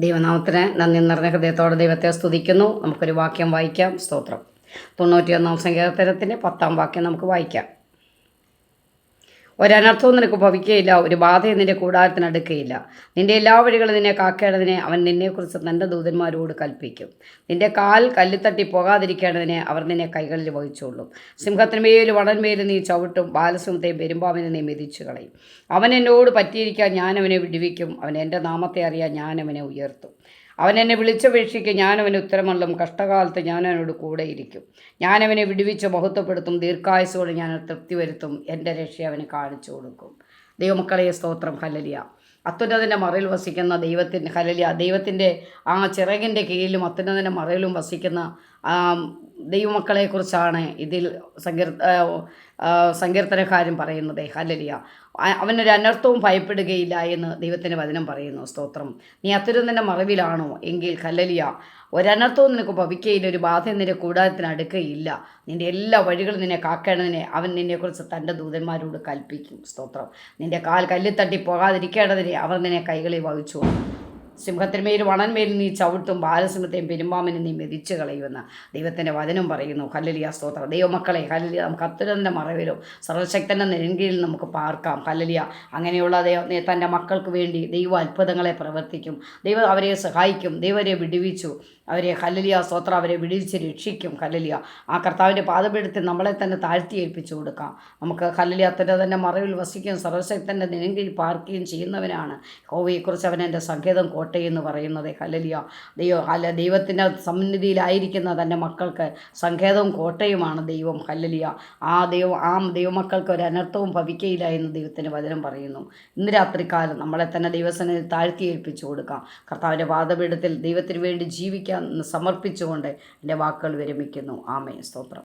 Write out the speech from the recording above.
ദൈവനാമത്തിന് നന്ദി നിറഞ്ഞ ഹൃദയത്തോടെ ദൈവത്തെ സ്തുതിക്കുന്നു. നമുക്കൊരു വാക്യം വായിക്കാം. സ്തോത്രം. 91 സങ്കീർത്തനത്തിൻ്റെ 10 വാക്യം നമുക്ക് വായിക്കാം. ഒരനർത്ഥവും നിനക്ക് ഭവിക്കുകയില്ല, ഒരു ബാധയും നിന്റെ കൂടാരത്തിനടുക്കുകയില്ല. നിന്റെ എല്ലാ വഴികളും നിന്നെ കാക്കേണ്ടതിനെ അവൻ നിന്നെക്കുറിച്ച് തൻ്റെ ദൂതന്മാരോട് കൽപ്പിക്കും. നിന്റെ കാൽ കല്ലിത്തട്ടി പോകാതിരിക്കേണ്ടതിനെ അവർ നിന്നെ കൈകളിൽ വഹിച്ചുകൊള്ളും. സിംഹത്തിന്മേലും വടന്മേലും നീ ചവിട്ടും, ബാലസിംഹത്തെയും പെരുമ്പാവിനെ നീ മെതിച്ചു കളയും. അവൻ എന്നോട് പറ്റിയിരിക്കാൻ ഞാൻ അവനെ വിടുവിക്കും. അവൻ എൻ്റെ നാമത്തെ അറിയാൻ ഞാൻ അവനെ ഉയർത്തും. അവൻ എന്നെ വിളിച്ചപേക്ഷിക്കും, ഞാൻ അവന് ഉത്തരമള്ളും. കഷ്ടകാലത്ത് ഞാൻ അവനോട് കൂടെയിരിക്കും. ഞാൻ അവനെ വിടുവിച്ച് മഹത്വപ്പെടുത്തും. ദീർഘായുസ്സോടെ ഞാൻ തൃപ്തി വരുത്തും. എൻ്റെ രക്ഷ അവന് കാണിച്ചു കൊടുക്കും. ദൈവമക്കളെ സ്തോത്രം. ഹല്ലേലൂയ. അത്യുന്നതൻ്റെ മറയിൽ വസിക്കുന്ന ദൈവത്തിൻ്റെ ഹല്ലേലൂയ. ദൈവത്തിൻ്റെ ആ ചിറകിൻ്റെ കീഴിലും അത്യുന്നതൻ്റെ മറയിലും വസിക്കുന്ന ദൈവമക്കളെക്കുറിച്ചാണ് ഇതിൽ സങ്കീർത്തനക്കാരൻ പറയുന്നത്. ഹല്ലേലൂയ. അവനൊരു അനർത്ഥവും ഭയപ്പെടുകയില്ല എന്ന് ദൈവത്തിൻ്റെ വചനം പറയുന്നു. സ്തോത്രം. നീ അത്യുന്നതൻ്റെ മറവിലാണോ എങ്കിൽ ഹല്ലേലൂയ, ഒരനർത്ഥവും നിനക്ക് ഭവിക്കുകയില്ല, ഒരു ബാധയും നിന്റെ കൂടാരത്തിന് അടുക്കുകയില്ല. നിൻ്റെ എല്ലാ വഴികളും നിന്നെ കാക്കേണ്ടതിനെ അവൻ നിന്നെക്കുറിച്ച് തൻ്റെ ദൂതന്മാരോട് കൽപ്പിക്കും. സ്തോത്രം. നിൻ്റെ കാൽ കല്ലിത്തട്ടി പോകാതിരിക്കേണ്ടതിനെ അവർ നിന്നെ കൈകളിൽ വഹിച്ചു. സിംഹത്തിന്മേലും വണന്മേലും നീ ചവിട്ടും, ബാലസിംഹത്തെയും പെരുമ്പാമ്പിനെ നീ മെതിച്ചു കളയുമെന്ന് ദൈവത്തിൻ്റെ വചനം പറയുന്നു. ഹല്ലേലൂയ. സ്തോത്രം. ദൈവമക്കളെ ഹല്ലേലൂയ, നമുക്ക് അത്യുന്നതൻ്റെ മറവിലും സർവ്വശക്തൻ്റെ നെടുങ്കീഴിൽ നമുക്ക് പാർക്കാം. ഹല്ലേലൂയ. അങ്ങനെയുള്ള തൻ്റെ മക്കൾക്ക് വേണ്ടി ദൈവം അത്ഭുതങ്ങളെ പ്രവർത്തിക്കും. ദൈവം അവരെ സഹായിക്കും. ദൈവം അവരെ വിടുവിച്ചു. അവരെ ഹല്ലേലൂയ സ്തോത്രം, അവരെ വിടിവിച്ച് രക്ഷിക്കും. ഹല്ലേലൂയ. ആ കർത്താവിൻ്റെ പാദപീഠത്തിൽ നമ്മളെ തന്നെ താഴ്ത്തി ഏൽപ്പിച്ചു കൊടുക്കാം. നമുക്ക് ഹല്ലേലൂയ തന്നെ മറവിൽ വസിക്കുകയും സർവ്വശക്തൻ്റെ നെടുങ്കീഴിൽ പാർക്കുകയും ചെയ്യുന്നവനാണ്. യഹോവയെക്കുറിച്ച് അവൻ എൻ്റെ സങ്കേതം കോട്ടയെന്ന് പറയുന്നത്. ഹല്ലേലൂയ. ദൈവത്തിൻ്റെ സന്നിധിയിലായിരിക്കുന്ന തൻ്റെ മക്കൾക്ക് സങ്കേതവും കോട്ടയുമാണ് ദൈവം. ഹല്ലേലൂയ. ആ ദൈവമക്കൾക്ക് ഒരു അനർത്ഥവും ഭവിക്കയില്ല എന്ന് ദൈവത്തിൻ്റെ വചനം പറയുന്നു. ഇന്ന് രാത്രികാലം നമ്മളെ തന്നെ ദൈവസന്നിധിയിൽ താഴ്ത്തി ഏൽപ്പിച്ചു കൊടുക്കാം. കർത്താവിൻ്റെ പാദപീഠത്തിൽ ദൈവത്തിന് വേണ്ടി ജീവിക്കാൻ സമർപ്പിച്ചുകൊണ്ട് എൻ്റെ വാക്കുകൾ വിരമിക്കുന്നു. ആമേൻ. സ്തോത്രം.